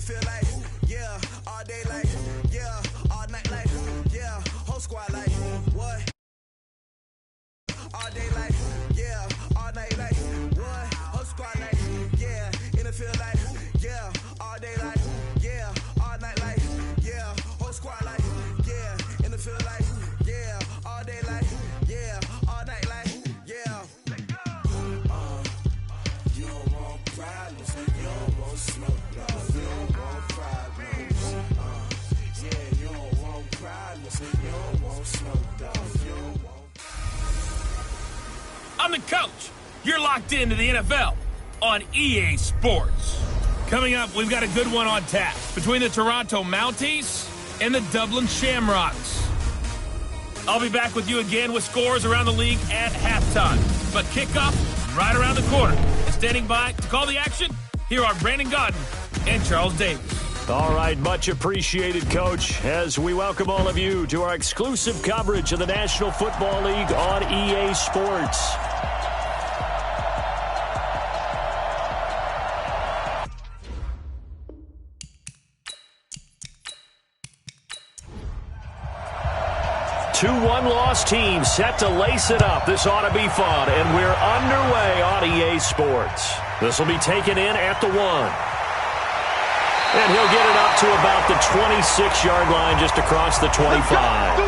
feel like, yeah, all day like, yeah, all night like, yeah, whole squad like, what? All day like, yeah, all night like, what? Whole squad like, yeah, in the field like, yeah, all day like, yeah, all night like, yeah, whole squad like, yeah, in the field like, yeah, all day like, yeah, all night like, yeah. You don't want problems, you don't want smoke, you don't want problems. Yeah, you don't want problems, you don't want smoke, you don't want. I'm the coach. You're locked into the NFL on EA Sports. Coming up, we've got a good one on tap between the Toronto Mounties and the Dublin Shamrocks. I'll be back with you again with scores around the league at halftime. But kickoff right around the corner. And standing by to call the action, here are Brandon Godden and Charles Davis. All right, much appreciated, Coach, as we welcome all of you to our exclusive coverage of the National Football League on EA Sports. Two one-loss teams set to lace it up. This ought to be fun, and we're underway on EA Sports. This will be taken in at the 1. And he'll get it up to about the 26-yard line just across the 25.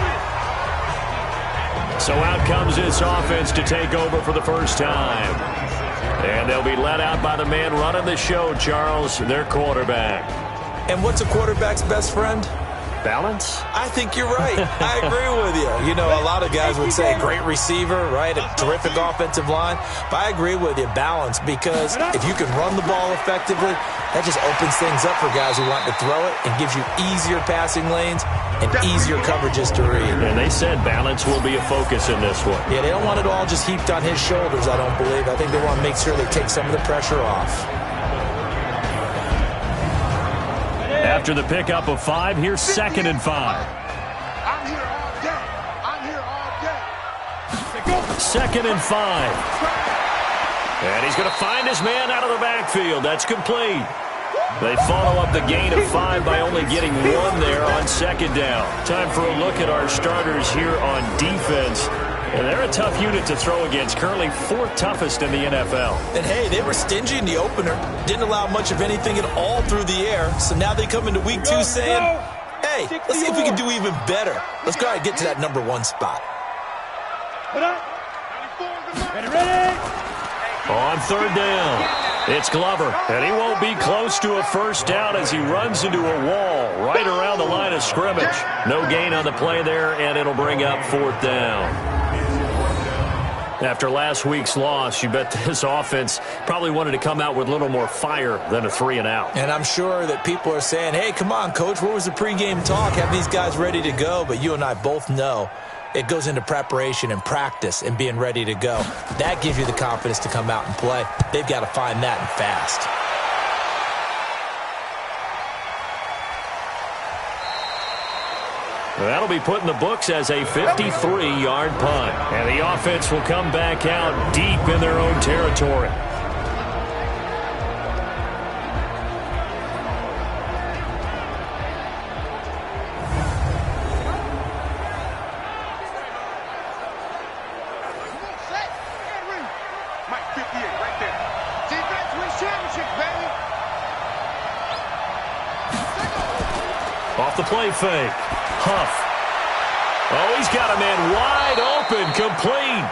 So out comes this offense to take over for the first time. And they'll be led out by the man running the show, Charles, their quarterback. And what's a quarterback's best friend? Balance? I think you're right. I agree with you. You know, a lot of guys would say great receiver, right? A terrific offensive line. But I agree with you, balance, because if you can run the ball effectively, that just opens things up for guys who want to throw it and gives you easier passing lanes and easier coverages to read. And they said balance will be a focus in this one. Yeah, they don't want it all just heaped on his shoulders, I don't believe. I think they want to make sure they take some of the pressure off. After the pickup of 5, here's 2nd and 5. I'm here all day. I'm here all day. 2nd and 5. And he's going to find his man out of the backfield. That's complete. They follow up the gain of 5 by only getting 1 there on 2nd down. Time for a look at our starters here on defense. And they're a tough unit to throw against, currently 4th toughest in the NFL. And, hey, they were stingy in the opener. Didn't allow much of anything at all through the air. So now they come into week 2 saying, hey, let's see if we can do even better. Let's go ahead and get to that number 1 spot. On 3rd down, it's Glover. And he won't be close to a first down as he runs into a wall right around the line of scrimmage. No gain on the play there, and it'll bring up 4th down. After last week's loss, you bet this offense probably wanted to come out with a little more fire than a 3-and-out. And I'm sure that people are saying, hey, come on, Coach, where was the pregame talk? Have these guys ready to go? But you and I both know it goes into preparation and practice and being ready to go. That gives you the confidence to come out and play. They've got to find that and fast. That'll be put in the books as a 53-yard punt. And the offense will come back out deep in their own territory. Mike 58 right there. Defense wins championships, baby. Off the play fake. Huff. Oh, he's got a man wide open, complete.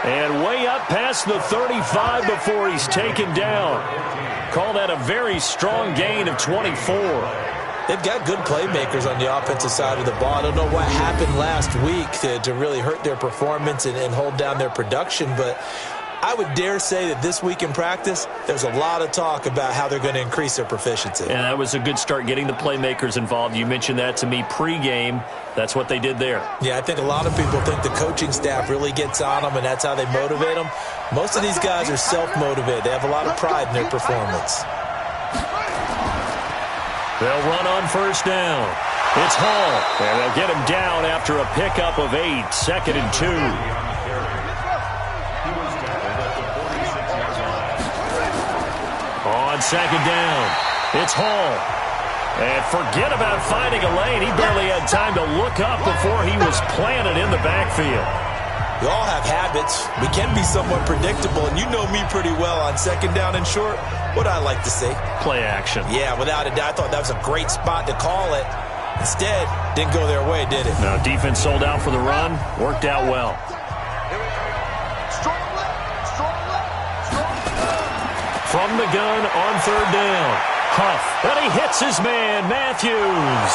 And way up past the 35 before he's taken down. Call that a very strong gain of 24. They've got good playmakers on the offensive side of the ball. I don't know what happened last week to really hurt their performance and hold down their production, but I would dare say that this week in practice, there's a lot of talk about how they're going to increase their proficiency. And that was a good start getting the playmakers involved. You mentioned that to me pregame. That's what they did there. Yeah, I think a lot of people think the coaching staff really gets on them, and that's how they motivate them. Most of these guys are self-motivated. They have a lot of pride in their performance. They'll run on first down. It's Hall, and they'll get him down after a pickup of 8, 2nd and 2. On 2nd down, it's Hall. And forget about finding a lane. He barely had time to look up before he was planted in the backfield. We all have habits. We can be somewhat predictable, and you know me pretty well on second down and short. What I like to see? Play action. Yeah, without a doubt. I thought that was a great spot to call it. Instead, didn't go their way, did it? No, defense sold out for the run. Worked out well. From the gun on third down. Huff. And he hits his man, Matthews.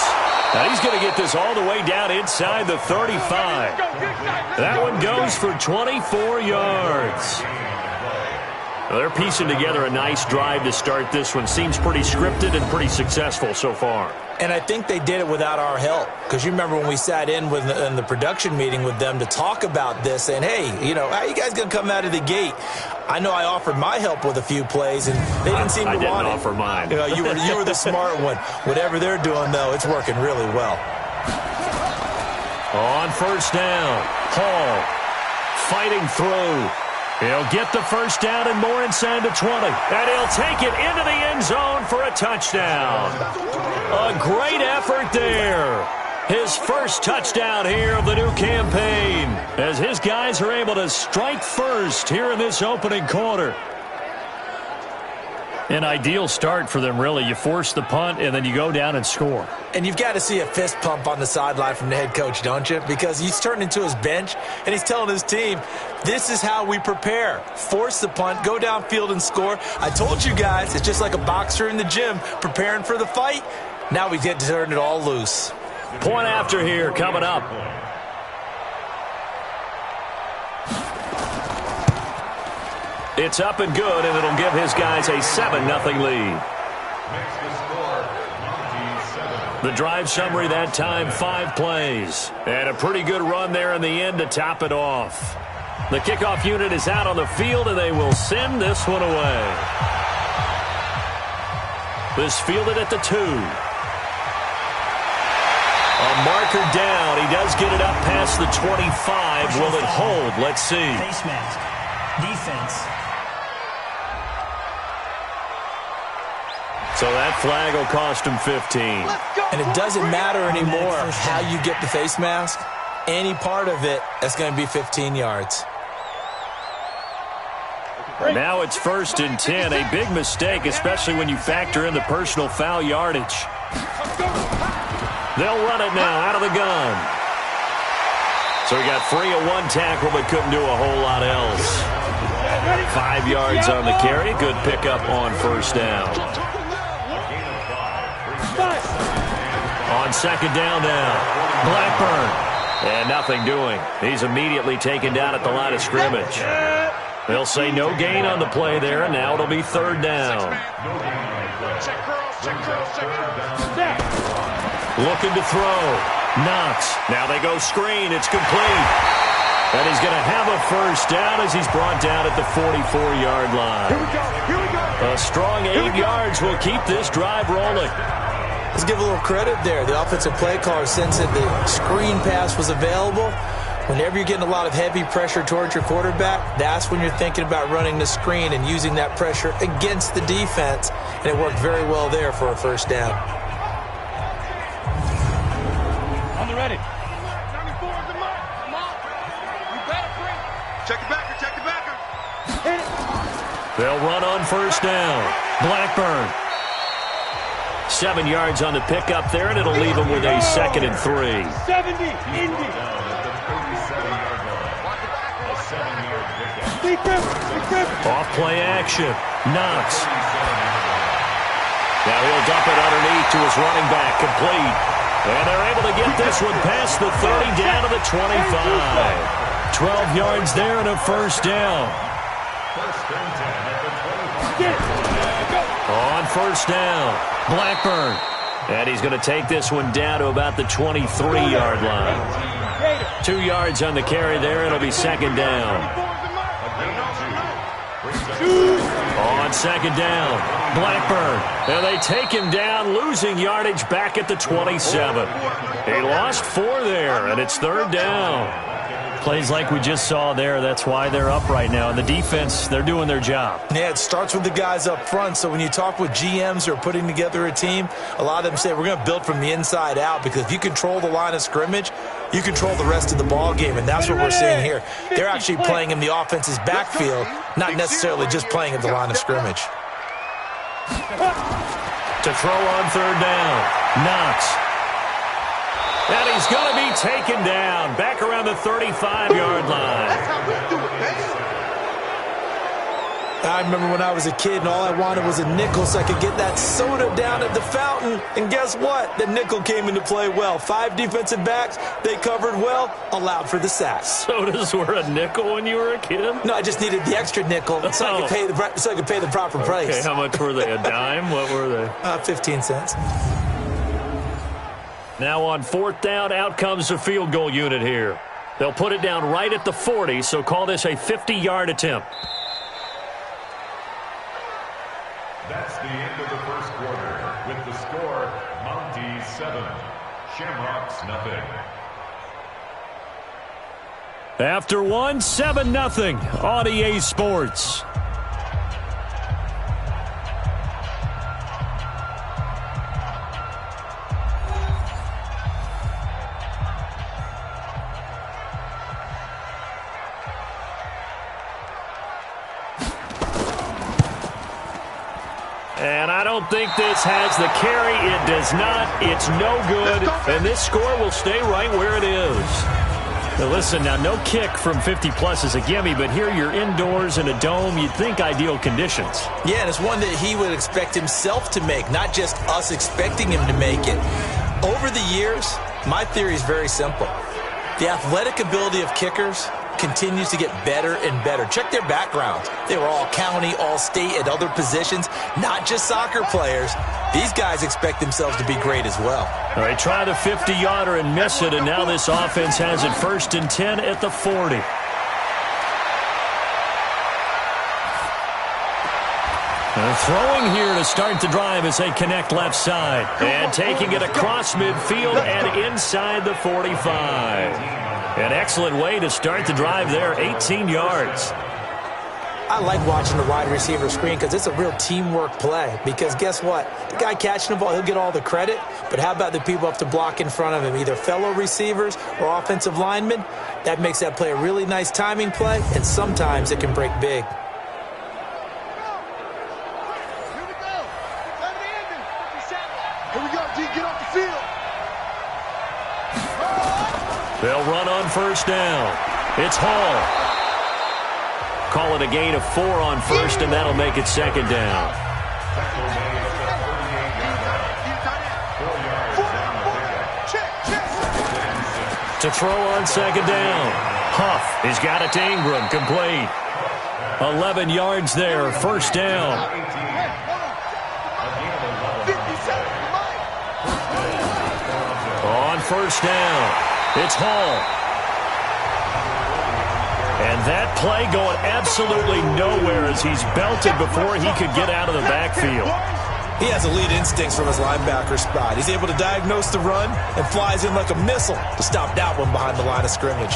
Now he's going to get this all the way down inside the 35. That one goes for 24 yards. Well, they're piecing together a nice drive to start this one. Seems pretty scripted and pretty successful so far. And I think they did it without our help. Because you remember when we sat in the production meeting with them to talk about this, saying, hey, how are you guys going to come out of the gate? I know I offered my help with a few plays, and they didn't seem to want it. I didn't offer mine. You were the smart one. Whatever they're doing, though, it's working really well. On first down, Hall fighting through. He'll get the first down and more inside the 20. And he'll take it into the end zone for a touchdown. A great effort there. His first touchdown here of the new campaign, as his guys are able to strike first here in this opening quarter. An ideal start for them, really. You force the punt, and then you go down and score. And you've got to see a fist pump on the sideline from the head coach, don't you? Because he's turned into his bench, and he's telling his team, this is how we prepare. Force the punt, go downfield and score. I told you guys, it's just like a boxer in the gym preparing for the fight. Now we get to turn it all loose. Point after here coming up. It's up and good, and it'll give his guys a 7-0 lead. The drive summary that time, 5 plays. And a pretty good run there in the end to top it off. The kickoff unit is out on the field, and they will send this one away. This fielded at the 2. A marker down. He does get it up past the 25. Will it hold? Let's see. Face mask. Defense. So that flag will cost him 15. And it doesn't matter anymore how you get the face mask. Any part of it, that's going to be 15 yards. Now it's 1st and 10. A big mistake, especially when you factor in the personal foul yardage. They'll run it now out of the gun. So he got free of one tackle but couldn't do a whole lot else. 5 yards on the carry. Good pickup on first down. On second down now, Blackburn. And nothing doing. He's immediately taken down at the line of scrimmage. They'll say no gain on the play there, and now it'll be 3rd down. Looking to throw. Knox. Now they go screen. It's complete. And he's going to have a first down as he's brought down at the 44-yard line. Here we go. A strong 8 yards will keep this drive rolling. Let's give a little credit there. The offensive play caller sensed that the screen pass was available. Whenever you're getting a lot of heavy pressure towards your quarterback, that's when you're thinking about running the screen and using that pressure against the defense. And it worked very well there for a first down. On the ready. 94 is the mark. Come on. You better bring. Check the backer. Check the backer. Hit it. They'll run on first down. Blackburn. 7 yards on the pickup there, and it'll leave him with a 2nd and 3. 70. Indy. Off play action. Knox. Now he'll dump it underneath to his running back. Complete. And they're able to get this one past the 30 down to the 25. 12 yards there and a first down. On first down, Blackburn. And he's going to take this one down to about the 23-yard line. 2 yards on the carry there. It'll be 2nd down. On second down, Blackburn. And they take him down, losing yardage back at the 27. He lost 4 there, and it's 3rd down. Plays like we just saw there, that's why they're up right now. And the defense, they're doing their job. Yeah, it starts with the guys up front. So when you talk with GMs who are putting together a team, a lot of them say we're going to build from the inside out, because if you control the line of scrimmage, you control the rest of the ball game, and that's what we're seeing here. They're actually playing in the offense's backfield, not necessarily just playing at the line of scrimmage. To throw on third down, Knox. And he's going to be taken down back around the 35-yard line. That's how we do it, baby. I remember when I was a kid and all I wanted was a nickel so I could get that soda down at the fountain. And guess what? The nickel came into play well. 5 defensive backs, they covered well, allowed for the sacks. Sodas were a nickel when you were a kid? No, I just needed the extra nickel so I could pay the proper price. Okay, how much were they? A dime? What were they? 15 cents. Now on fourth down, out comes the field goal unit here. They'll put it down right at the 40, so call this a 50-yard attempt. That's the end of the first quarter. With the score, Mounties 7, Shamrocks nothing. After 7-0 on EA Sports. And I don't think this has the carry. It does not. It's no good. And this score will stay right where it is. Now listen, now no kick from 50-plus is a gimme, but here you're indoors in a dome. You'd think ideal conditions. Yeah, and it's one that he would expect himself to make, not just us expecting him to make it. Over the years, my theory is very simple. The athletic ability of kickers continues to get better and better. Check their backgrounds. They were all county, all state at other positions, not just soccer players. These guys expect themselves to be great as well. All right, try the 50-yarder and miss it, and now this offense has it 1st and 10 at the 40. Throwing here to start the drive as they connect left side. And taking it across midfield and inside the 45. An excellent way to start the drive there, 18 yards. I like watching the wide receiver screen because it's a real teamwork play. Because guess what? The guy catching the ball, he'll get all the credit. But how about the people up to block in front of him, either fellow receivers or offensive linemen? That makes that play a really nice timing play, and sometimes it can break big. They'll run on first down. It's Hall. Call it a gain of 4 on first, and that'll make it 2nd down. To throw on 2nd down. Huff has got it to Ingram, complete. 11 yards there, 1st down. On first down. It's Hall. And that play going absolutely nowhere as he's belted before he could get out of the backfield. He has elite instincts from his linebacker spot. He's able to diagnose the run and flies in like a missile to stop that one behind the line of scrimmage.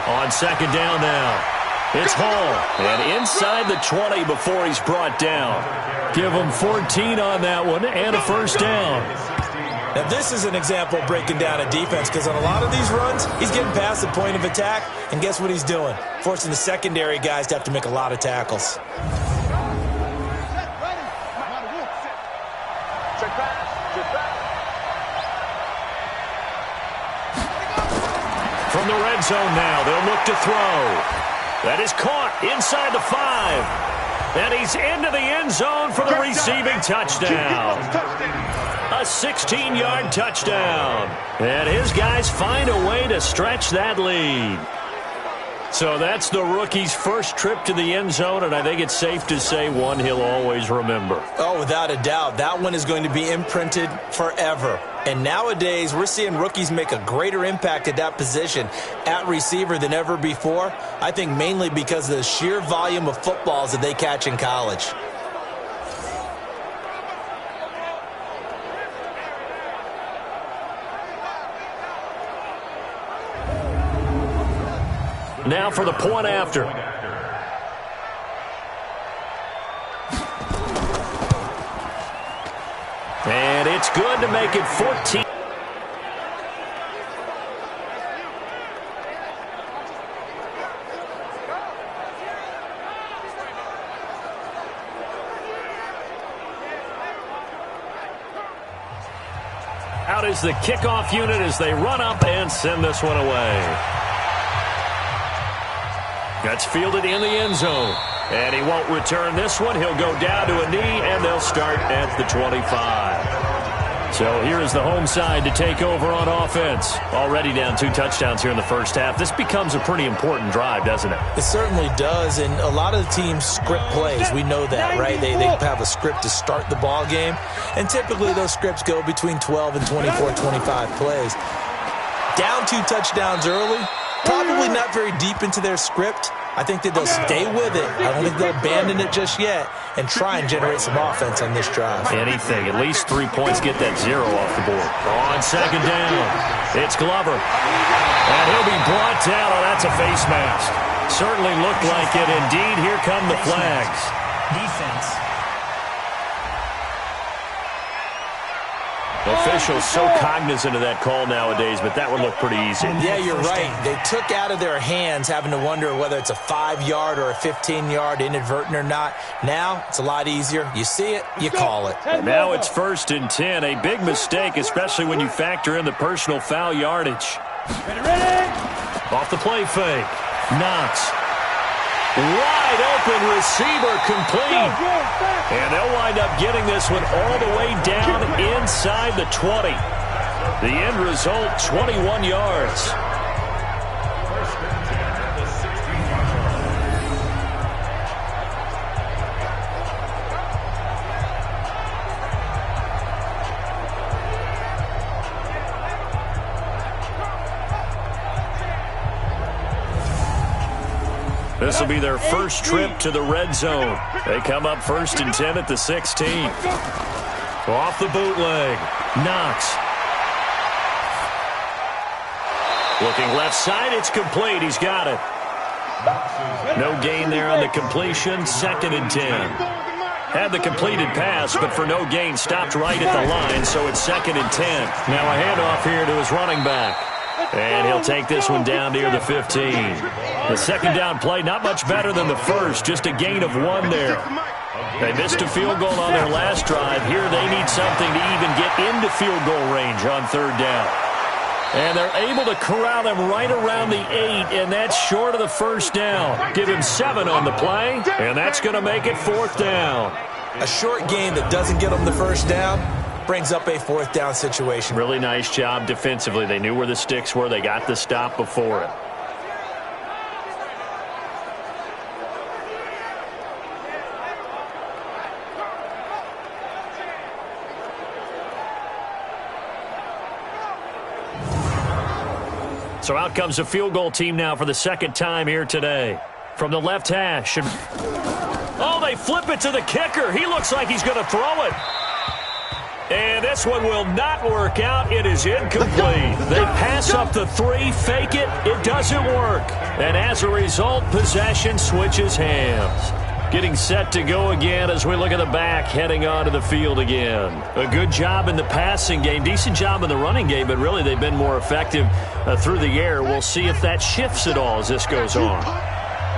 On 2nd down now. It's Hall. And inside the 20 before he's brought down. Give him 14 on that one and a 1st down. Now this is an example of breaking down a defense because on a lot of these runs, he's getting past the point of attack. And guess what he's doing? Forcing the secondary guys to have to make a lot of tackles. From the red zone now, they'll look to throw. That is caught inside the 5. And he's into the end zone for the receiving touchdown. A 16-yard touchdown. And his guys find a way to stretch that lead. So that's the rookie's first trip to the end zone, and I think it's safe to say one he'll always remember. Oh, without a doubt. That one is going to be imprinted forever. And nowadays, we're seeing rookies make a greater impact at that position at receiver than ever before. I think mainly because of the sheer volume of footballs that they catch in college. Now for the point after. And it's good to make it 14. Out is the kickoff unit as they run up and send this one away. That's fielded in the end zone. And he won't return this one. He'll go down to a knee, and they'll start at the 25. So here is the home side to take over on offense. Already down 2 touchdowns here in the first half. This becomes a pretty important drive, doesn't it? It certainly does, and a lot of the teams script plays. We know that, right? They have a script to start the ball game, and typically those scripts go between 12 and 24, 25 plays. Down 2 touchdowns early. Probably not very deep into their script. I think that they'll stay with it. I don't think they'll abandon it just yet and try and generate some offense on this drive. Anything. At least 3 points. Get that 0 off the board. On second down, it's Glover. And he'll be brought down. Oh, that's a face mask. Certainly looked like it. Indeed, here come the flags. Defense. Officials so cognizant of that call nowadays, but that one looked pretty easy. Yeah, you're right. They took out of their hands having to wonder whether it's a 5-yard or a 15-yard inadvertent or not. Now, it's a lot easier. You see it, you call it. Now it's 1st and 10. A big mistake, especially when you factor in the personal foul yardage. Ready. Off the play fake. Knox. Wide open receiver complete. And they'll wind up getting this one all the way down inside the 20. The end result, 21 yards. This will be their first trip to the red zone. They come up 1st and 10 at the 16. Off the bootleg. Knox. Looking left side. It's complete. He's got it. No gain there on the completion. 2nd and 10. Had the completed pass, but for no gain, stopped right at the line, so it's 2nd and 10. Now a handoff here to his running back. And he'll take this one down near the 15. The second down play, not much better than the first, just a gain of 1 there. They missed a field goal on their last drive. Here they need something to even get into field goal range on 3rd down. And they're able to corral them right around the 8, and that's short of the 1st down. Give him 7 on the play, and that's going to make it 4th down. A short gain that doesn't get them the 1st down brings up a 4th down situation. Really nice job defensively. They knew where the sticks were. They got the stop before it. So out comes a field goal team now for the 2nd time here today. From the left hash. Oh, they flip it to the kicker. He looks like he's going to throw it. And this one will not work out. It is incomplete. They pass up the 3, fake it. It doesn't work. And as a result, possession switches hands. Getting set to go again as we look at the back, heading onto the field again. A good job in the passing game, decent job in the running game, but really they've been more effective through the air. We'll see if that shifts at all as this goes on.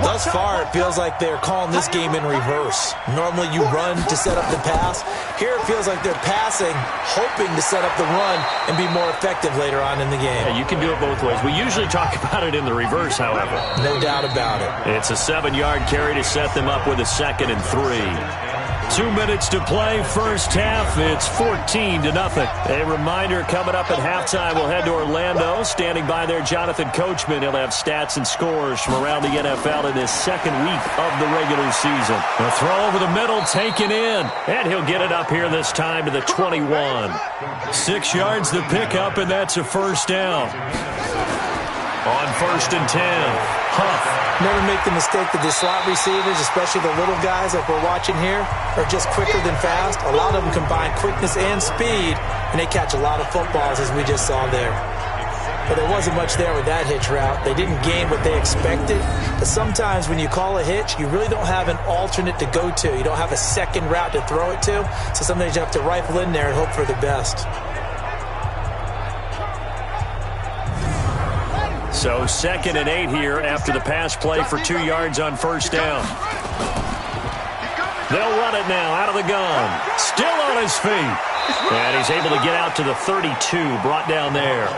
Thus far, it feels like they're calling this game in reverse. Normally you run to set up the pass. Here it feels like they're passing, hoping to set up the run and be more effective later on in the game. Yeah, you can do it both ways. We usually talk about it in the reverse, however. No doubt about it. It's a 7-yard carry to set them up with a 2nd and 3. 2 minutes to play, first half. It's 14-0. A reminder, coming up at halftime, we'll head to Orlando. Standing by there, Jonathan Coachman. He'll have stats and scores from around the NFL in this second week of the regular season. A throw over the middle, taken in. And he'll get it up here this time to the 21. 6 yards the pickup, and that's a first down. On 1st and 10, Huff. Never make the mistake that the slot receivers, especially the little guys like we're watching here, are just quicker than fast. A lot of them combine quickness and speed, and they catch a lot of footballs, as we just saw there. But there wasn't much there with that hitch route. They didn't gain what they expected. But sometimes when you call a hitch, you really don't have an alternate to go to. You don't have a second route to throw it to. So sometimes you have to rifle in there and hope for the best. So 2nd and 8 here after the pass play for 2 yards on first down. They'll run it now out of the gun. Still on his feet. And he's able to get out to the 32, brought down there.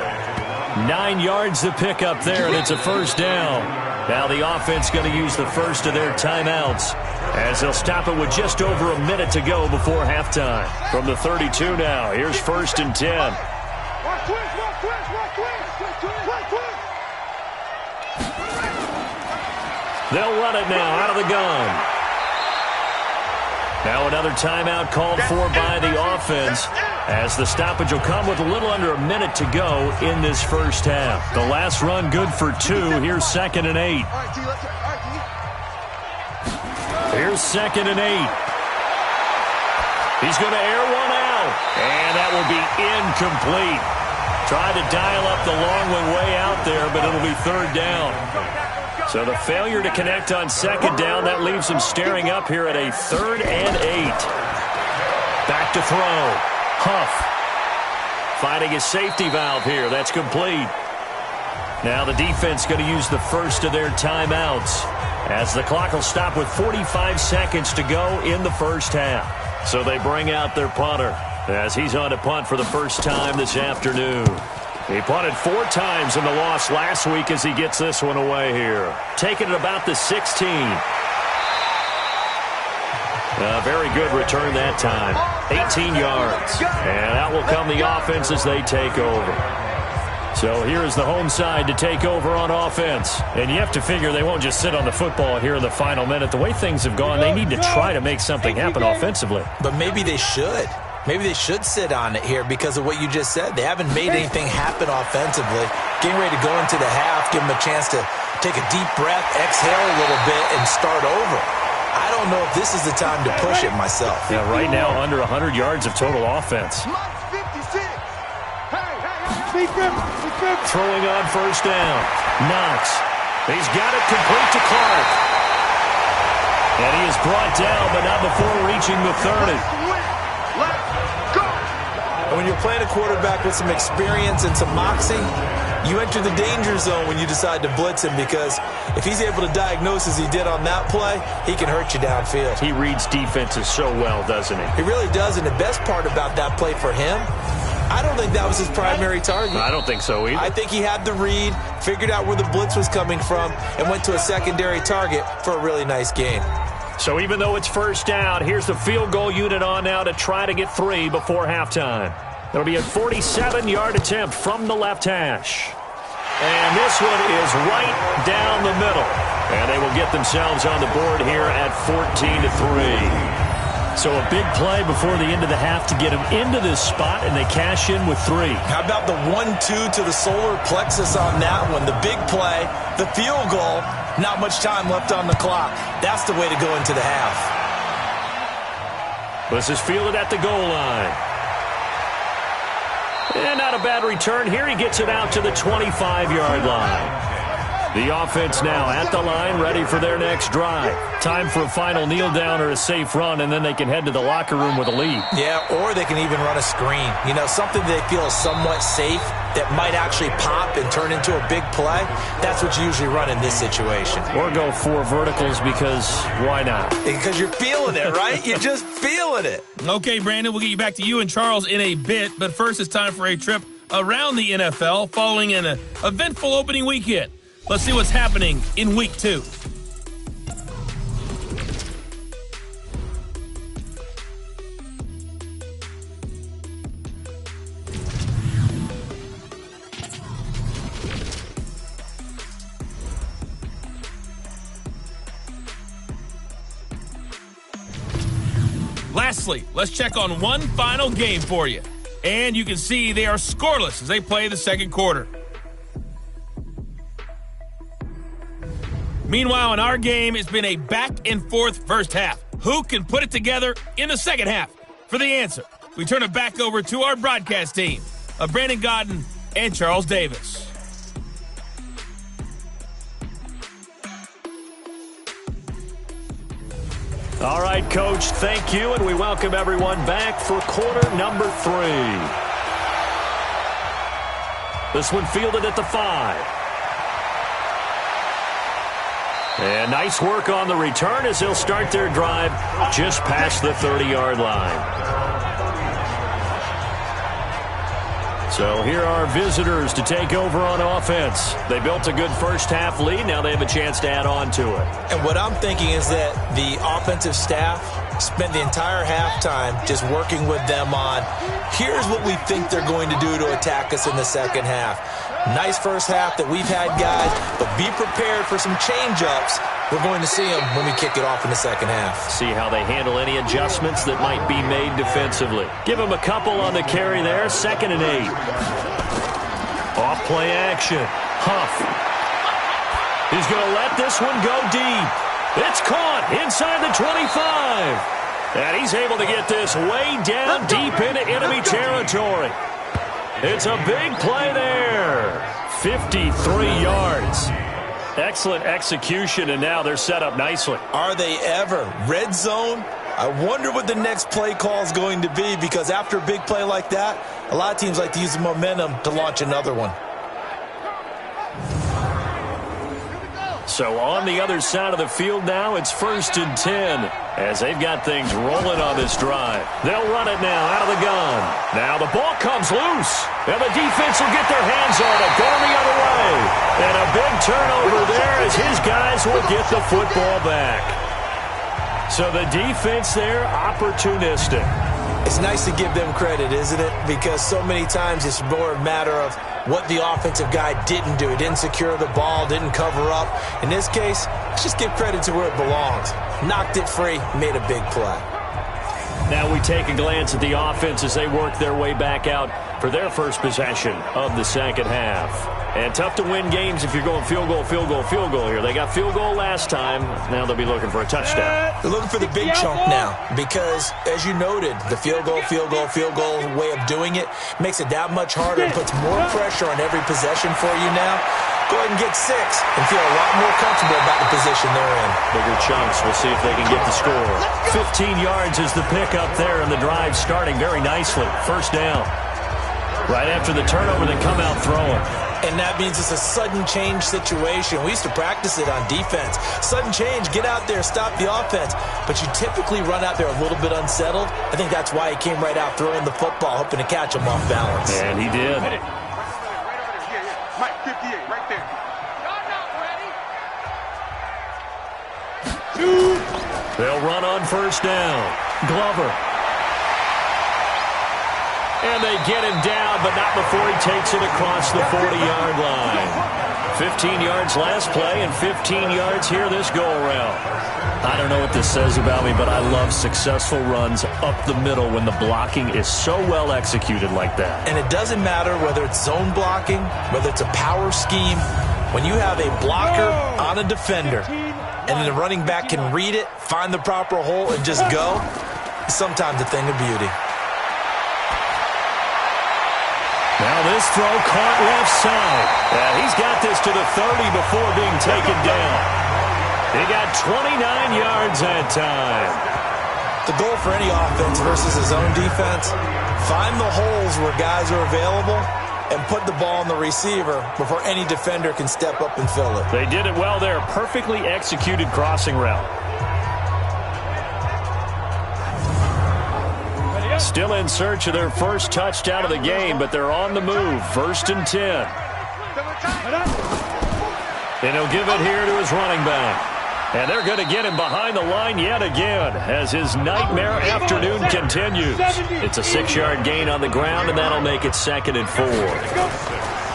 9 yards the pick up there, and it's a first down. Now the offense going to use the first of their timeouts as they'll stop it with just over a minute to go before halftime. From the 32 now, here's 1st and 10. They'll run it now out of the gun. Now another timeout called for by the offense as the stoppage will come with a little under a minute to go in this first half. The last run good for 2. Here's 2nd and 8. Here's 2nd and 8. He's going to air one out. And that will be incomplete. Tried to dial up the long one way out there, but it'll be 3rd down. So the failure to connect on 2nd down, that leaves him staring up here at a 3rd and 8. Back to throw. Huff finding his safety valve here. That's complete. Now the defense going to use the first of their timeouts as the clock will stop with 45 seconds to go in the first half. So they bring out their punter as he's on to punt for the first time this afternoon. He punted 4 times in the loss last week as he gets this one away here. Taking it about the 16. A very good return that time. 18 yards. And out will come the offense as they take over. So here's the home side to take over on offense. And you have to figure they won't just sit on the football here in the final minute. The way things have gone, they need to try to make something happen offensively. But maybe they should. Maybe they should sit on it here because of what you just said. They haven't made anything happen offensively. Getting ready to go into the half, give them a chance to take a deep breath, exhale a little bit, and start over. I don't know if this is the time to push it myself. Yeah, right now under 100 yards of total offense. Throwing on first down. Knox. He's got it complete to Clark. And he is brought down, but not before reaching the 30. And when you're playing a quarterback with some experience and some moxie, you enter the danger zone when you decide to blitz him because if he's able to diagnose as he did on that play, he can hurt you downfield. He reads defenses so well, doesn't he? He really does, and the best part about that play for him, I don't think that was his primary target. I don't think so either. I think he had the read, figured out where the blitz was coming from, and went to a secondary target for a really nice gain. So even though it's first down, here's the field goal unit on now to try to get 3 before halftime. It'll be a 47-yard attempt from the left hash. And this one is right down the middle. And they will get themselves on the board here at 14-3. So a big play before the end of the half to get them into this spot, and they cash in with 3. How about the 1-2 to the solar plexus on that one? The big play, the field goal, not much time left on the clock. That's the way to go into the half. This is fielded at the goal line. And not a bad return here. He gets it out to the 25-yard line. The offense now at the line, ready for their next drive. Time for a final kneel down or a safe run, and then they can head to the locker room with a lead. Yeah, or they can even run a screen. You know, something they feel is somewhat safe that might actually pop and turn into a big play. That's what you usually run in this situation. Or go 4 verticals because why not? Because you're feeling it, right? You're just feeling it. Okay, Brandon, we'll get you back to you and Charles in a bit. But first, it's time for a trip around the NFL following an eventful opening weekend. Let's see what's happening in Week 2. Lastly, let's check on one final game for you. And you can see they are scoreless as they play the second quarter. Meanwhile, in our game, it's been a back-and-forth first half. Who can put it together in the second half? For the answer, we turn it back over to our broadcast team of Brandon Godden and Charles Davis. All right, Coach, thank you, and we welcome everyone back for quarter number 3. This one fielded at the 5. And nice work on the return as they'll start their drive just past the 30-yard line. So here are visitors to take over on offense. They built a good first-half lead. Now they have a chance to add on to it. And what I'm thinking is that the offensive staff spent the entire halftime just working with them on, here's what we think they're going to do to attack us in the second half. Nice first half that we've had, guys, but be prepared for some change-ups. We're going to see them when we kick it off in the second half. See how they handle any adjustments that might be made defensively. Give them a couple on the carry there, 2nd and 8. Off play action. Huff. He's going to let this one go deep. It's caught inside the 25. And he's able to get this way down deep into enemy territory. It's a big play there. 53 yards. Excellent execution, and now they're set up nicely. Are they ever? Red zone? I wonder what the next play call is going to be, because after a big play like that, a lot of teams like to use the momentum to launch another one. So on the other side of the field now, it's 1st and 10 as they've got things rolling on this drive. They'll run it now out of the gun. Now the ball comes loose, and the defense will get their hands on it, going the other way. And a big turnover there as his guys will get the football back. So the defense there, opportunistic. It's nice to give them credit, isn't it? Because so many times it's more a matter of what the offensive guy didn't do. He didn't secure the ball, didn't cover up. In this case, let's just give credit to where it belongs. Knocked it free, made a big play. Now we take a glance at the offense as they work their way back out for their first possession of the second half. And tough to win games if you're going field goal, field goal, field goal here. They got field goal last time. Now they'll be looking for a touchdown. They're looking for the big chunk now because, as you noted, the field goal way of doing it makes it that much harder and puts more pressure on every possession for you now. Go ahead and get 6 and feel a lot more comfortable about the position they're in. Bigger chunks. We'll see if they can get the score. 15 yards is the pickup there, and the drive starting very nicely. First down. Right after the turnover, they come out throwing. And that means it's a sudden change situation. We used to practice it on defense. Sudden change, get out there, stop the offense. But you typically run out there a little bit unsettled. I think that's why he came right out throwing the football, hoping to catch him off balance. And he did. Mike, 58, right there. Y'all not ready. They'll run on first down. Glover. And they get him down, but not before he takes it across the 40-yard line. 15 yards last play and 15 yards here this go-around. I don't know what this says about me, but I love successful runs up the middle when the blocking is so well executed like that. And it doesn't matter whether it's zone blocking, whether it's a power scheme. When you have a blocker on a defender and then the running back can read it, find the proper hole, and just go, it's sometimes a thing of beauty. Now this throw caught left side. And he's got this to the 30 before being taken down. He got 29 yards that time. The goal for any offense versus his own defense, find the holes where guys are available and put the ball on the receiver before any defender can step up and fill it. They did it well there. Perfectly executed crossing route. Still in search of their first touchdown of the game, but they're on the move. 1st and 10. And he'll give it here to his running back. And they're going to get him behind the line yet again as his nightmare afternoon continues. It's a 6-yard gain on the ground, and that'll make it 2nd and 4.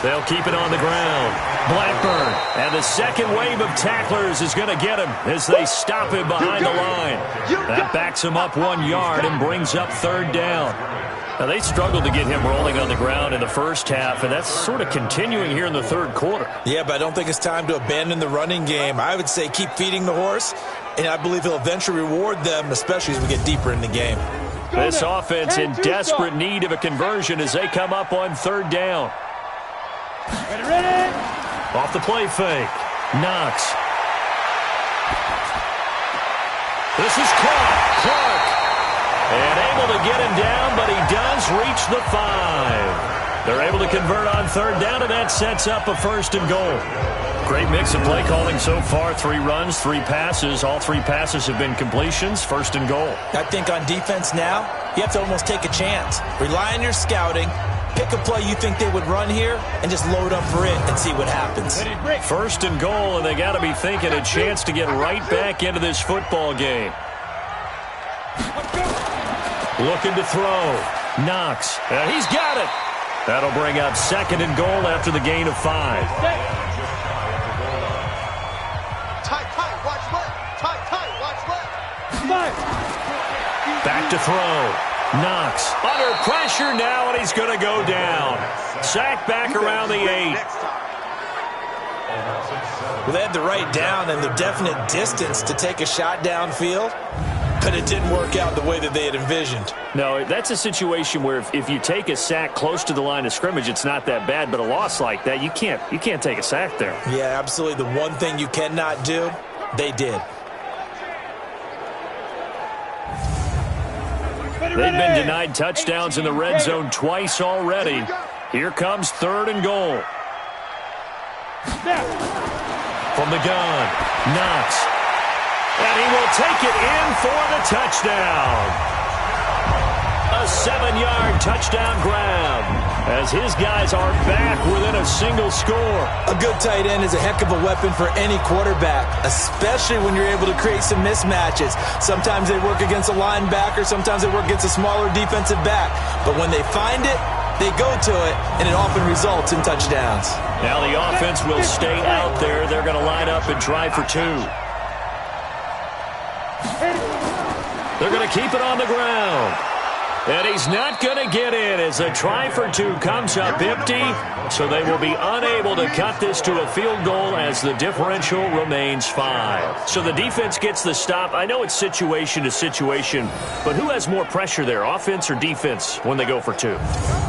They'll keep it on the ground. Blackburn, and the second wave of tacklers is going to get him as they stop him behind the line. That backs him up 1 yard and brings up third down. Now, they struggled to get him rolling on the ground in the first half, and that's sort of continuing here in the third quarter. Yeah, but I don't think it's time to abandon the running game. I would say keep feeding the horse, and I believe he'll eventually reward them, especially as we get deeper in the game. This offense in desperate need of a conversion as they come up on third down. Ready. Off the play fake. Knox. This is Clark. And able to get him down, but he does reach the 5. They're able to convert on third down, and that sets up a first and goal. Great mix of play calling so far. 3 runs, 3 passes. All 3 passes have been completions. First and goal. I think on defense now, you have to almost take a chance. Rely on your scouting. Pick a play you think they would run here and just load up for it and see what happens. First and goal, and they got to be thinking a chance to get right back into this football game. Looking to throw. Knox. And he's got it. That'll bring up second and goal after the gain of 5. Tight, watch left. Tight, watch left. Back to throw. Knox under pressure now, and he's going to go down. Sacked back around the 8. Well, they had the right down and the definite distance to take a shot downfield, but it didn't work out the way that they had envisioned. No, that's a situation where if you take a sack close to the line of scrimmage, it's not that bad, but a loss like that, you can't take a sack there. Yeah, absolutely. The one thing you cannot do, they did. They've been denied touchdowns in the red zone twice already. Here comes third and goal. From the gun, Knox. And he will take it in for the touchdown. A 7-yard touchdown grab as his guys are back within a single score. A good tight end is a heck of a weapon for any quarterback, especially when you're able to create some mismatches. Sometimes they work against a linebacker, sometimes they work against a smaller defensive back. But when they find it, they go to it, and it often results in touchdowns. Now the offense will stay out there. They're going to line up and try for 2. They're going to keep it on the ground. And he's not going to get in as a try for 2 comes up empty. So they will be unable to cut this to a field goal as the differential remains 5. So the defense gets the stop. I know it's situation to situation, but who has more pressure there, offense or defense, when they go for 2?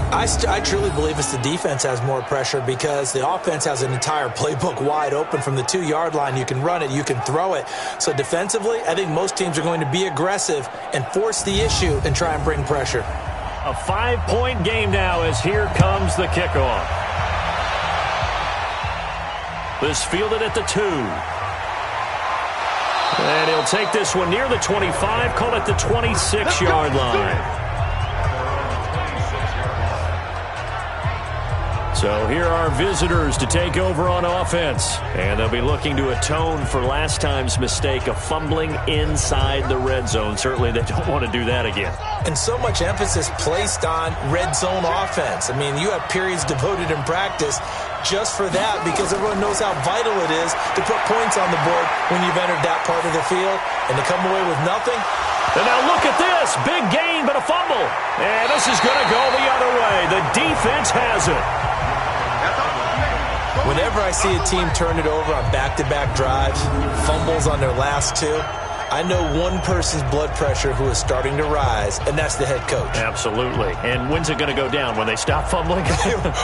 I truly believe it's the defense has more pressure because the offense has an entire playbook wide open from the 2-yard line. You can run it, you can throw it. So defensively, I think most teams are going to be aggressive and force the issue and try and bring pressure. A 5-point game now as here comes the kickoff. This fielded at the 2. And he'll take this one near the 25, call it the 26-yard line. So here are visitors to take over on offense. And they'll be looking to atone for last time's mistake of fumbling inside the red zone. Certainly they don't want to do that again. And so much emphasis placed on red zone offense. I mean, you have periods devoted in practice just for that because everyone knows how vital it is to put points on the board when you've entered that part of the field. And to come away with nothing. And now look at this. Big gain, but a fumble. And this is going to go the other way. The defense has it. Whenever I see a team turn it over on back-to-back drives, fumbles on their last 2, I know one person's blood pressure who is starting to rise, and that's the head coach. Absolutely. And when's it going to go down? When they stop fumbling?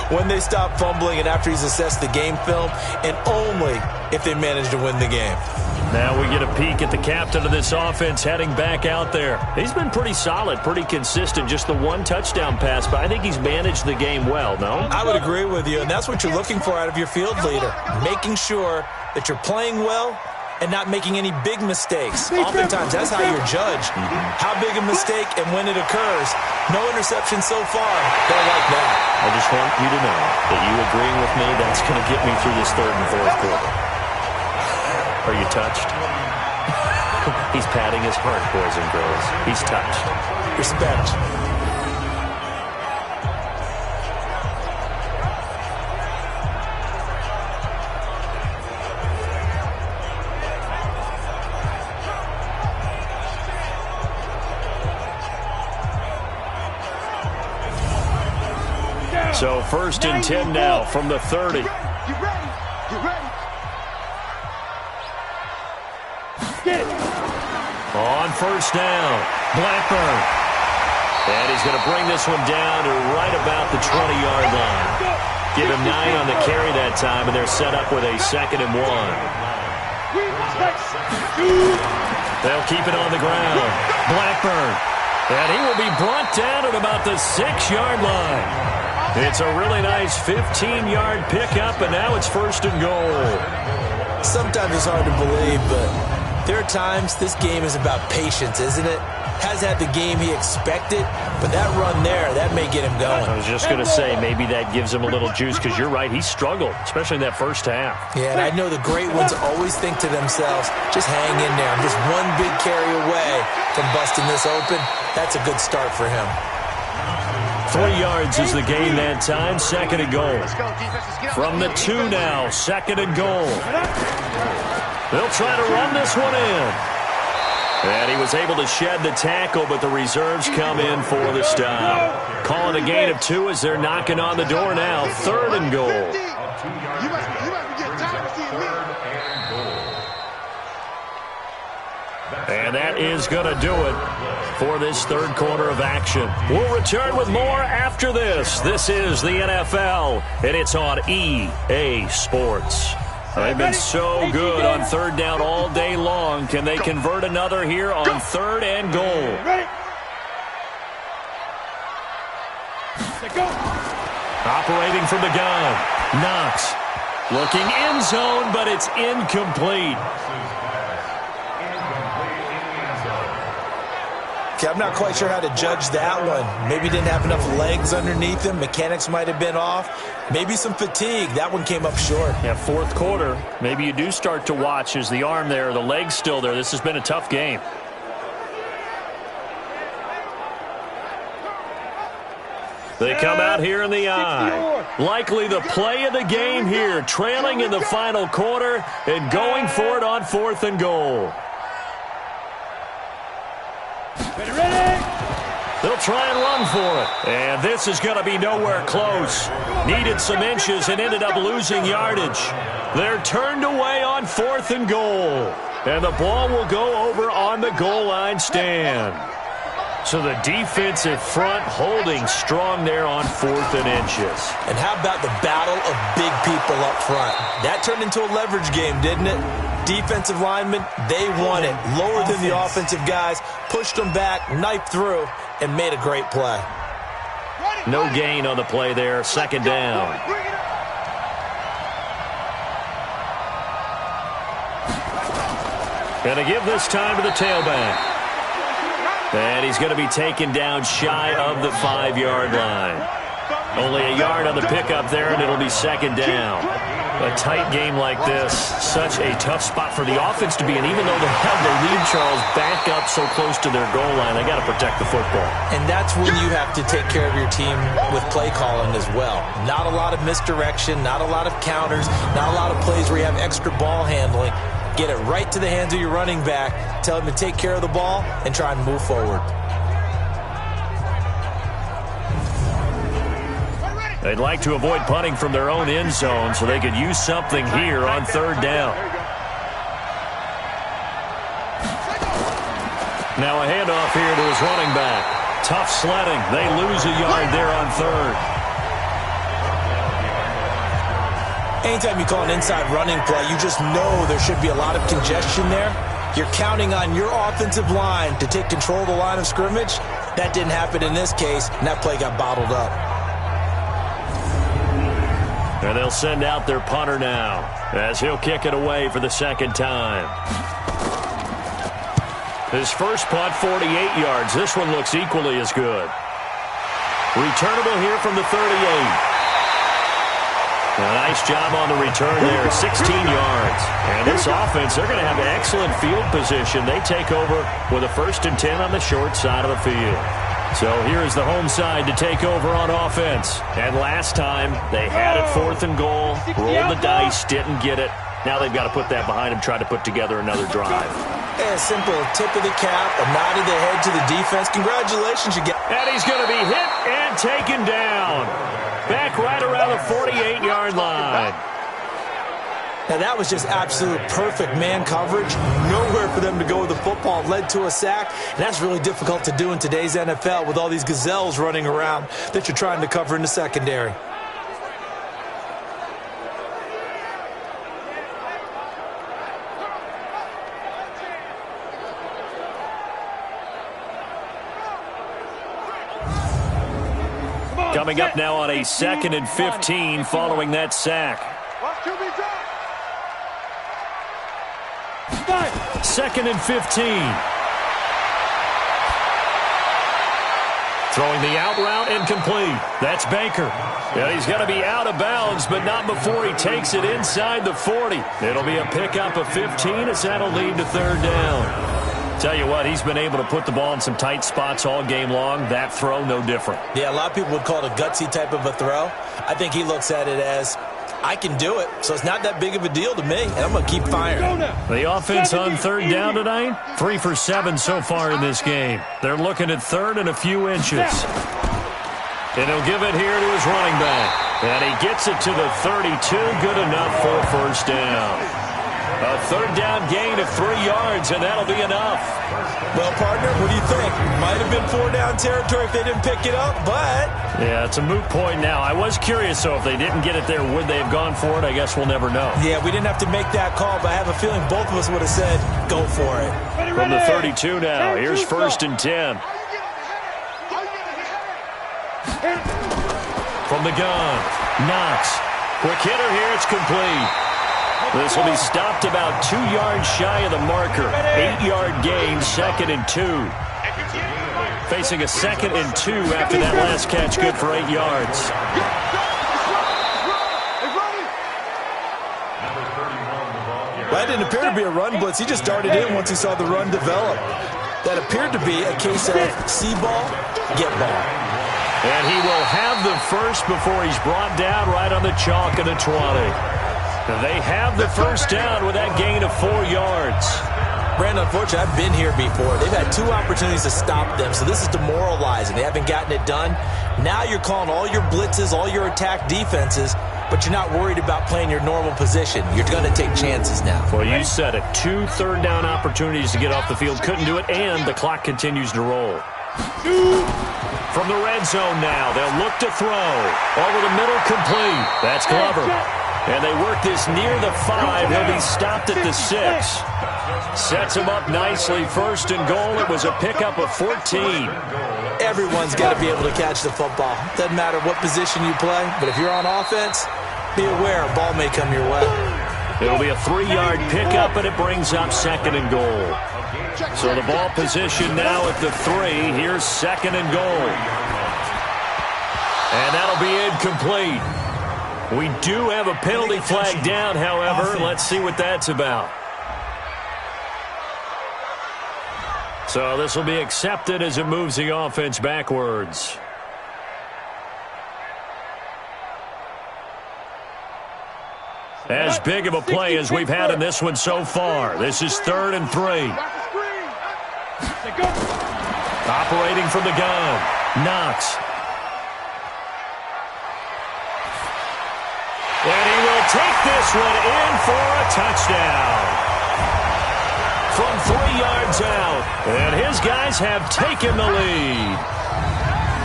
When they stop fumbling and after he's assessed the game film, and only if they manage to win the game. Now we get a peek at the captain of this offense heading back out there. He's been pretty solid, pretty consistent, just the 1 touchdown pass, but I think he's managed the game well, no? I would agree with you, and that's what you're looking for out of your field leader, making sure that you're playing well and not making any big mistakes. Oftentimes, that's how you're judged. How big a mistake and when it occurs. No interception so far. Don't like that. I just want you to know that you agreeing with me, that's going to get me through this third and fourth quarter. Are you touched? He's patting his heart, boys and girls. He's touched. Respect. So 1st and 10 now from the 30. Get ready. Get ready. Get it. On 1st down, Blackburn. And he's going to bring this one down to right about the 20-yard line. Give him 9 on the carry that time, and they're set up with a 2nd and 1. They'll keep it on the ground. Blackburn. And he will be brought down at about the 6-yard line. It's a really nice 15-yard pickup, and now it's 1st and goal. Sometimes it's hard to believe, but there are times this game is about patience, isn't it? Has had the game he expected, but that run there, that may get him going. I was just going to say, maybe that gives him a little juice, because you're right, he struggled, especially in that first half. Yeah, and I know the great ones always think to themselves, just hang in there. I'm just one big carry away from busting this open. That's a good start for him. 3 yards is the gain that time, 2nd and goal. From the 2 now, 2nd and goal. They'll try to run this one in. And he was able to shed the tackle, but the reserves come in for the stop. Calling a gain of 2 as they're knocking on the door now. 3rd and goal. You must be getting tired of seeing me. And that is going to do it for this 3rd quarter of action. We'll return with more after this. This is the NFL, and it's on EA Sports. They've been so good on 3rd down all day long. Can they convert another here on 3rd and goal? Operating from the gun. Knox looking end zone, but it's incomplete. Okay, I'm not quite sure how to judge that one. Maybe didn't have enough legs underneath him. Mechanics might have been off. Maybe some fatigue. That one came up short. Yeah, 4th quarter. Maybe you do start to watch. Is the arm there, the leg's still there? This has been a tough game. They come out here in the eye. Likely the play of the game here. Trailing in the final quarter and going for it on 4th and goal. They'll try and run for it. And this is going to be nowhere close. Needed some inches and ended up losing yardage. They're turned away on 4th and goal. And the ball will go over on the goal line stand. So the defensive front holding strong there on 4th and inches. And how about the battle of big people up front? That turned into a leverage game, didn't it? Defensive linemen, they won it. Lower than the offensive guys, pushed them back, knifed through, and made a great play. No gain on the play there, 2nd down. And to give this time to the tailback. And he's going to be taken down shy of the 5-yard line. Only a yard on the pickup there, and it'll be 2nd down. A tight game like this, such a tough spot for the offense to be in. Even though they have the lead, Charles, back up so close to their goal line, they got to protect the football. And that's when you have to take care of your team with play calling as well. Not a lot of misdirection, not a lot of counters, not a lot of plays where you have extra ball handling. Get it right to the hands of your running back, tell him to take care of the ball, and try and move forward. They'd like to avoid punting from their own end zone so they could use something here on 3rd down. Now a handoff here to his running back. Tough sledding. They lose a yard there on 3rd. Anytime you call an inside running play, you just know there should be a lot of congestion there. You're counting on your offensive line to take control of the line of scrimmage. That didn't happen in this case, and that play got bottled up. And they'll send out their punter now as he'll kick it away for the 2nd time. His first punt, 48 yards. This one looks equally as good. Returnable here from the 38. A nice job on the return there, 16 yards. And this offense, they're going to have excellent field position. They take over with a 1st and 10 on the short side of the field. So here is the home side to take over on offense. And last time, they had it 4th and goal, rolled the dice, didn't get it. Now they've got to put that behind them, try to put together another drive. A simple tip of the cap, a nod of the head to the defense. Congratulations, you get. And he's going to be hit and taken down. Back 48-yard line. Now, that was just absolute perfect man coverage. Nowhere for them to go with the football. Led to a sack. And that's really difficult to do in today's NFL with all these gazelles running around that you're trying to cover in the secondary. Coming up now on a 2nd and 15 following that sack. 2nd and 15. Throwing the out route incomplete. That's Baker. Yeah, he's going to be out of bounds, but not before he takes it inside the 40. It'll be a pickup of 15 as that'll lead to 3rd down. Tell you what, he's been able to put the ball in some tight spots all game long. That throw, no different. Yeah, a lot of people would call it a gutsy type of a throw. I think he looks at it as, I can do it, so it's not that big of a deal to me, and I'm going to keep firing. The offense on 3rd down tonight, 3 for 7 so far in this game. They're looking at 3rd and a few inches. And he'll give it here to his running back. And he gets it to the 32, good enough for a 1st down. A 3rd down gain of 3 yards, and that'll be enough. Well, partner, what do you think? Might have been 4-down territory if they didn't pick it up, but... Yeah, it's a moot point now. I was curious, though, if they didn't get it there, would they have gone for it? I guess we'll never know. Yeah, we didn't have to make that call, but I have a feeling both of us would have said, go for it. From the 32 now, here's 1st and 10. From the gun, Knox. Quick hitter here, it's complete. This will be stopped about 2 yards shy of the marker. 8-yard gain, 2nd and 2. Facing a 2nd and 2 after that last catch, good for 8 yards. Well, that didn't appear to be a run blitz. He just darted in once he saw the run develop. That appeared to be a case of see ball, get ball. And he will have the first before he's brought down right on the chalk of the 20. They have the 1st down with that gain of 4 yards. Brandon, unfortunately, I've been here before. They've had 2 opportunities to stop them, so this is demoralizing. They haven't gotten it done. Now you're calling all your blitzes, all your attack defenses, but you're not worried about playing your normal position. You're going to take chances now. Well, you said it. 2 third-down opportunities to get off the field. Couldn't do it, and the clock continues to roll. From the red zone now, they'll look to throw. Over the middle, complete. That's Glover. And they work this near the 5. He'll be stopped at the 6. Sets him up nicely. 1st and goal. It was a pickup of 14. Everyone's got to be able to catch the football. Doesn't matter what position you play, but if you're on offense, be aware a ball may come your way. It'll be a 3-yard pickup, and it brings up 2nd and goal. So the ball position now at the 3. Here's 2nd and goal. And that'll be incomplete. We do have a penalty flag down, however. Let's see what that's about. So this will be accepted as it moves the offense backwards. As big of a play as we've had in this one so far. This is 3rd and 3. Operating from the gun, Knox. And he will take this one in for a touchdown. From 3 yards out. And his guys have taken the lead.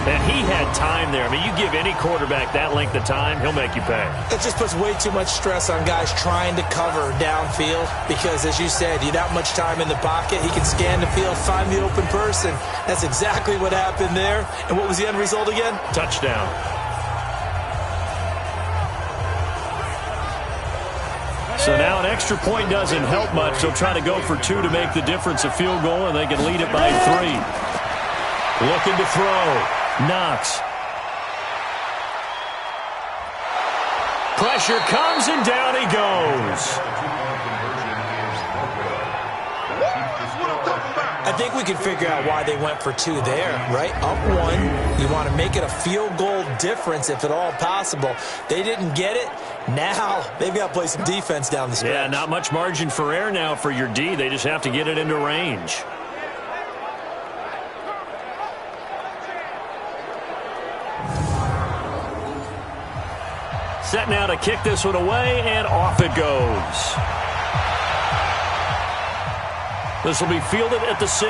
And he had time there. I mean, you give any quarterback that length of time, he'll make you pay. It just puts way too much stress on guys trying to cover downfield because, as you said, you that much time in the pocket, he can scan the field, find the open person. That's exactly what happened there. And what was the end result again? Touchdown. So now an extra point doesn't help much. They'll try to go for 2 to make the difference a field goal, and they can lead it by 3. Looking to throw. Knox. Pressure comes, and down he goes. I think we can figure out why they went for 2 there, right? Up 1, you want to make it a field goal difference if at all possible. They didn't get it. Now they've got to play some defense down the stretch. Yeah, not much margin for error now for your D. They just have to get it into range. Set now to kick this one away, and off it goes. This will be fielded at the 6.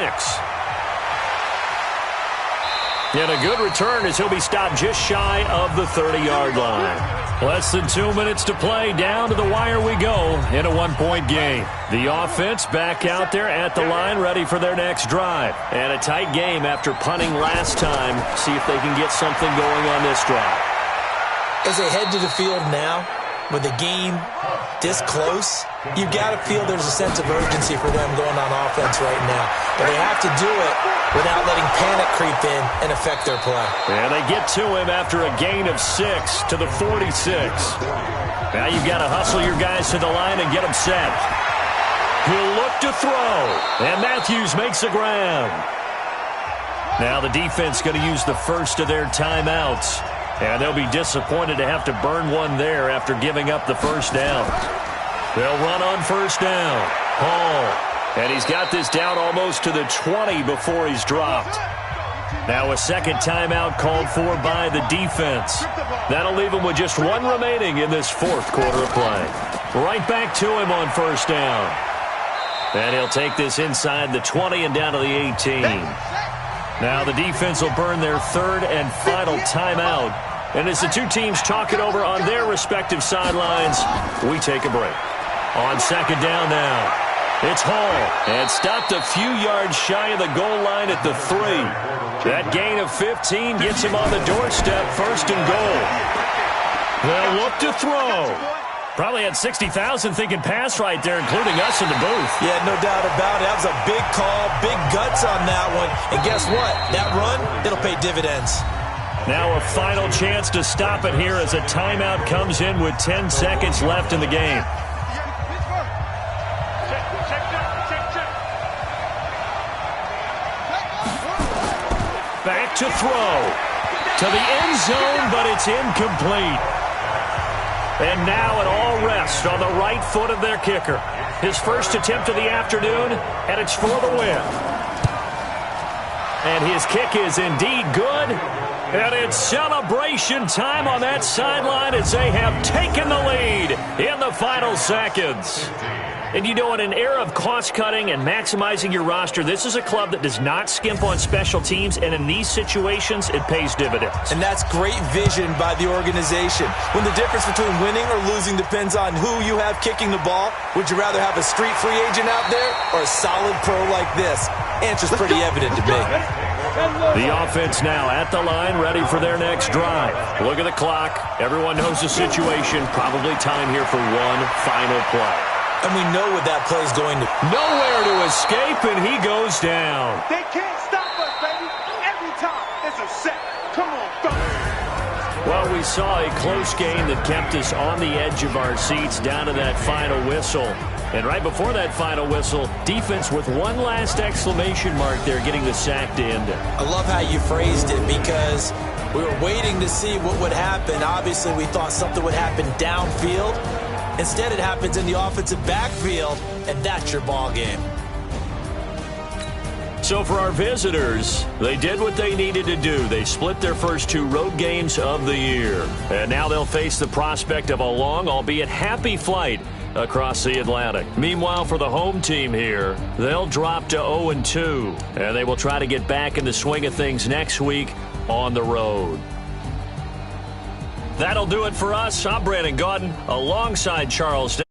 And a good return as he'll be stopped just shy of the 30-yard line. Less than 2 minutes to play. Down to the wire we go in a one-point game. The offense back out there at the line, ready for their next drive. And a tight game after punting last time. See if they can get something going on this drive. As they head to the field now, with the game this close, you've got to feel there's a sense of urgency for them going on offense right now. But they have to do it without letting panic creep in and affect their play. And they get to him after a gain of 6 to the 46. Now you've got to hustle your guys to the line and get them set. He'll look to throw, and Matthews makes the ground. Now the defense going to use the first of their timeouts. And they'll be disappointed to have to burn one there after giving up the first down. They'll run on first down. Hall. And he's got this down almost to the 20 before he's dropped. Now a second timeout called for by the defense. That'll leave him with just one remaining in this fourth quarter of play. Right back to him on first down. And he'll take this inside the 20 and down to the 18. Now the defense will burn their third and final timeout. And as the two teams talk it over on their respective sidelines, we take a break. On second down now, it's Hall. And stopped a few yards shy of the goal line at the 3. That gain of 15 gets him on the doorstep, first and goal. They'll look to throw. Probably had 60,000 thinking pass right there, including us in the booth. Yeah, no doubt about it. That was a big call, big guts on that one. And guess what? That run, it'll pay dividends. Now a final chance to stop it here as a timeout comes in with 10 seconds left in the game. Back to throw. To the end zone, but it's incomplete. And now it all rests on the right foot of their kicker. His first attempt of the afternoon, and it's for the win. And his kick is indeed good. And it's celebration time on that sideline as they have taken the lead in the final seconds. And you know, in an era of cost-cutting and maximizing your roster, this is a club that does not skimp on special teams, and in these situations, it pays dividends. And that's great vision by the organization. When the difference between winning or losing depends on who you have kicking the ball, would you rather have a street free agent out there or a solid pro like this? Answer's pretty evident to me. The offense now at the line, ready for their next drive. Look at the clock. Everyone knows the situation. Probably time here for one final play. And we know what that play is going to. Nowhere to escape, and he goes down. They can't stop us, baby. Every time, it's a set. Come on, fellas. Well, we saw a close game that kept us on the edge of our seats down to that final whistle. And right before that final whistle, defense with one last exclamation mark there, getting the sack to end it. I love how you phrased it because we were waiting to see what would happen. Obviously, we thought something would happen downfield. Instead, it happens in the offensive backfield, and that's your ball game. So for our visitors, they did what they needed to do. They split their first 2 road games of the year. And now they'll face the prospect of a long, albeit happy flight across the Atlantic. Meanwhile, for the home team here, they'll drop to 0-2. And they will try to get back in the swing of things next week on the road. That'll do it for us. I'm Brandon Gaudin alongside Charles.